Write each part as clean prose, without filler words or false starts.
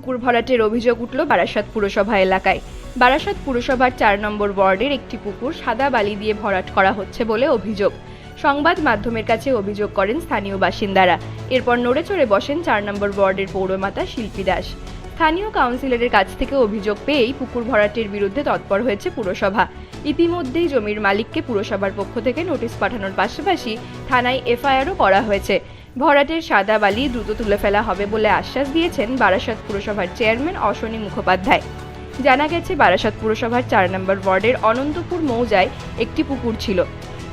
পুকুর ভরাটের অভিযোগ উঠল বারাসাত পুরসভা এলাকায়। বারাসাত পুরসভার 4 নম্বর ওয়ার্ডের একটি পুকুর সাদা বালি দিয়ে ভরাট করা হচ্ছে বলে অভিযোগ। সংবাদ মাধ্যমের কাছে অভিযোগ করেন স্থানীয় বাসিন্দারা। এরপর নড়েচড়ে বসেন 4 নম্বর ওয়ার্ডের পৌরমাতা শিল্পী দাস। স্থানীয় কাউন্সিলরের কাছ থেকে অভিযোগ পেয়েই পুকুর ভরাটের বিরুদ্ধে তৎপর হয়েছে পুরসভা। ইতিমধ্যেই জমির মালিককে পুরসভার পক্ষ থেকে নোটিশ পাঠানোর পাশাপাশি থানায় এফআইআরও করা হয়েছে। ভরাটের সাদা বালি দ্রুত তুলে ফেলা হবে বলে আশ্বাস দিয়েছেন বারাসাত পুরসভার চেয়ারম্যান অশ্বনী মুখোপাধ্যায়। জানা গেছে, বারাসাত পুরসভার 4 নম্বর ওয়ার্ডের অনন্তপুর মৌজায় একটি পুকুর ছিল।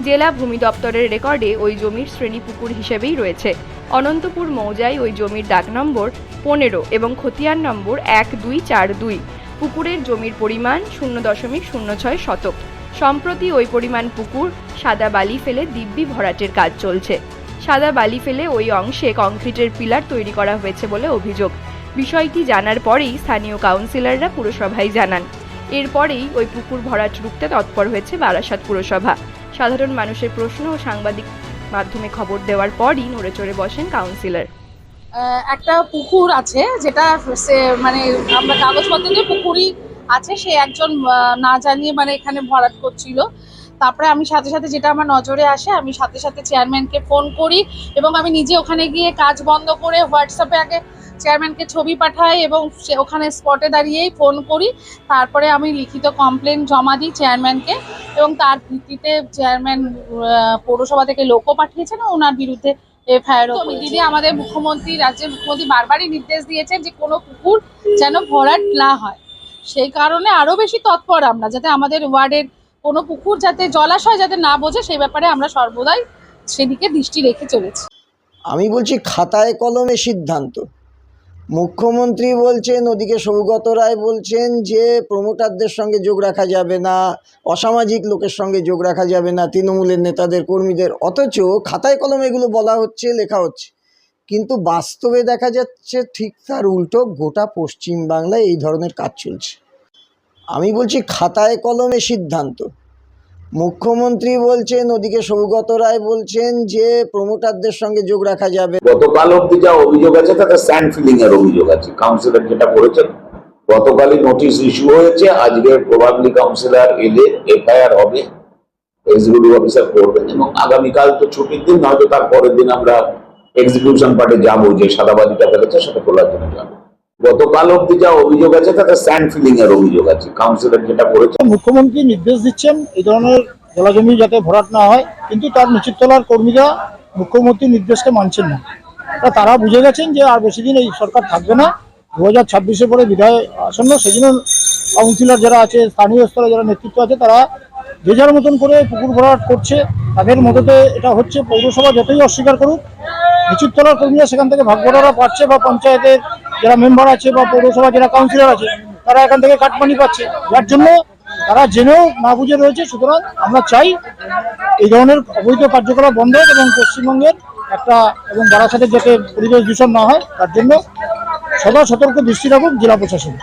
জেলা ভূমি দপ্তরের রেকর্ডে ওই জমির শ্রেণী পুকুর হিসেবেই রয়েছে। অনন্তপুর মৌজায় ওই জমির ডাক নম্বর 15 এবং খতিয়ান নম্বর 1242। পুকুরের জমির পরিমাণ 0.06 শতক। সম্প্রতি ওই পরিমাণ পুকুর সাদা বালি ফেলে দিব্যি ভরাটের কাজ চলছে। সাদা বালি ফেলে ওই অংশে কংক্রিটের পিলার তৈরি করা হয়েছে বলে অভিযোগ। বিষয়টি জানার পরেই স্থানীয় কাউন্সিলররা পুরসভায় জানান। এরপরেই ওই পুকুর ভরাট রুখতে তৎপর হয়েছে বারাসাত পুরসভা। সাধারণ মানুষের প্রশ্ন ও সাংবাদিক মাধ্যমে খবর দেওয়ার পরই নড়েচড়ে বসেন কাউন্সিলর। একটা পুকুর আছে, যেটা মানে আমরা কাগজপত্রে পুকুরই আছে, সে একজন না জানিয়ে মানে এখানে ভরাট করছিল। তারপরে আমি সাথে সাথে, যেটা আমার নজরে আসে, আমি সাথে সাথে চেয়ারম্যানকে ফোন করি এবং আমি নিজে ওখানে গিয়ে কাজ বন্ধ করে হোয়াটসঅ্যাপে আগে চেয়ারম্যানকে ছবি পাঠাই এবং সে ওখানে স্পটে দাঁড়িয়েই ফোন করি। তারপরে আমি লিখিত কমপ্লেন জমা দিই চেয়ারম্যানকে এবং তার ভিত্তিতে চেয়ারম্যান পৌরসভা থেকে লোকও পাঠিয়েছেন, ওনার বিরুদ্ধে এফআইআর। দিদি, আমাদের মুখ্যমন্ত্রী, রাজ্যের মুখ্যমন্ত্রী বারবারই নির্দেশ দিয়েছেন যে কোনো পুকুর যেন ভরাট না হয়। সেই কারণে আরও বেশি তৎপর আমরা, যাতে আমাদের ওয়ার্ডের কোনো পুকুর যাতে জলাশয় যাতে না বোঝে, সেই ব্যাপারে আমরা সর্বদাই সেদিকে দৃষ্টি রেখে চলেছি। আমি বলছি খাতায় কলমে সিদ্ধান্ত। মুখ্যমন্ত্রী বলছেন, ওদিকে সৌগত রায় বলছেন যে প্রমোটারদের সঙ্গে যোগ রাখা যাবে না, অসামাজিক লোকের সঙ্গে যোগ রাখা যাবে না, তৃণমূলের নেতাদের কর্মীদের। অথচ খাতায় কলমে এগুলো বলা হচ্ছে, লেখা হচ্ছে, কিন্তু বাস্তবে দেখা যাচ্ছে ঠিক তার উল্টো। গোটা পশ্চিমবাংলায় এই ধরনের কাজ চলছে। আমি বলছি খাতায় কলমে সিদ্ধান্ত। মুখ্যমন্ত্রী বলছেন, ওদিকে সৌগত রায় বলছেন যে প্রমোটারদের সঙ্গে যোগ রাখা যাবে। গতকাল অব্দি যা অভিযোগ আছে তাতে স্যান্ড ফিলিং এর অভিযোগ আছে। কাউন্সিলর যেটা করেছেন, গতকালই নোটিশ ইস্যু হয়েছে, আজকে প্রবাবলি কাউন্সিলর এলে এফআইআর হবে, এক্সিকিউটিভ অফিসার করবেন এবং আগামীকাল তো ছুটির দিন, নয়তো তার পরের দিন আমরা এক্সিকিউশন পার্টে যাবো, যে সাদাবাদিটা ফেলেছে সেটা খোলার জন্য যাবো। গতকাল অব্দি যা অভিযোগ আছে তাতে স্যান্ড ফিলিং এর অভিযোগ আছে। কাউন্সিলর যেটা করেছেন, মুখ্যমন্ত্রী নির্দেশ দিচ্ছেন এই ধরনের জলাজমি যাতে ভরাট না হয়, কিন্তু তার নিচের তলার কর্মীরা মুখ্যমন্ত্রীর নির্দেশকে মানছেন না। তারা বুঝে গেছেন যে আর বেশি দিন এই সরকার থাকবে না, 2026-এ পরে বিদায় আসন্ন। সেই জন্য কাউন্সিলর যারা আছে, স্থানীয় স্তরে যারা নেতৃত্ব আছে, তারা যে যার মতন করে পুকুর ভরাট করছে, তাদের মততে এটা হচ্ছে। পৌরসভা যতই অস্বীকার করুক, নিচের তলার কর্মীরা সেখান থেকে ভাগবটারা পাচ্ছে, বা পঞ্চায়েতের যারা মেম্বার আছে বা পৌরসভা যারা কাউন্সিলর আছে, তারা এখান থেকে কাটমানি পাচ্ছে, যার জন্য তারা জেনেও না বুঝে রয়েছে। সুতরাং আমরা চাই এই ধরনের অবৈধ কার্যকলাপ বন্ধ হোক এবং পশ্চিমবঙ্গের একটা এবং বারাসাতের যাতে পরিবেশ দূষণ না হয়, তার জন্য সদা সতর্ক দৃষ্টি রাখুক জেলা প্রশাসন।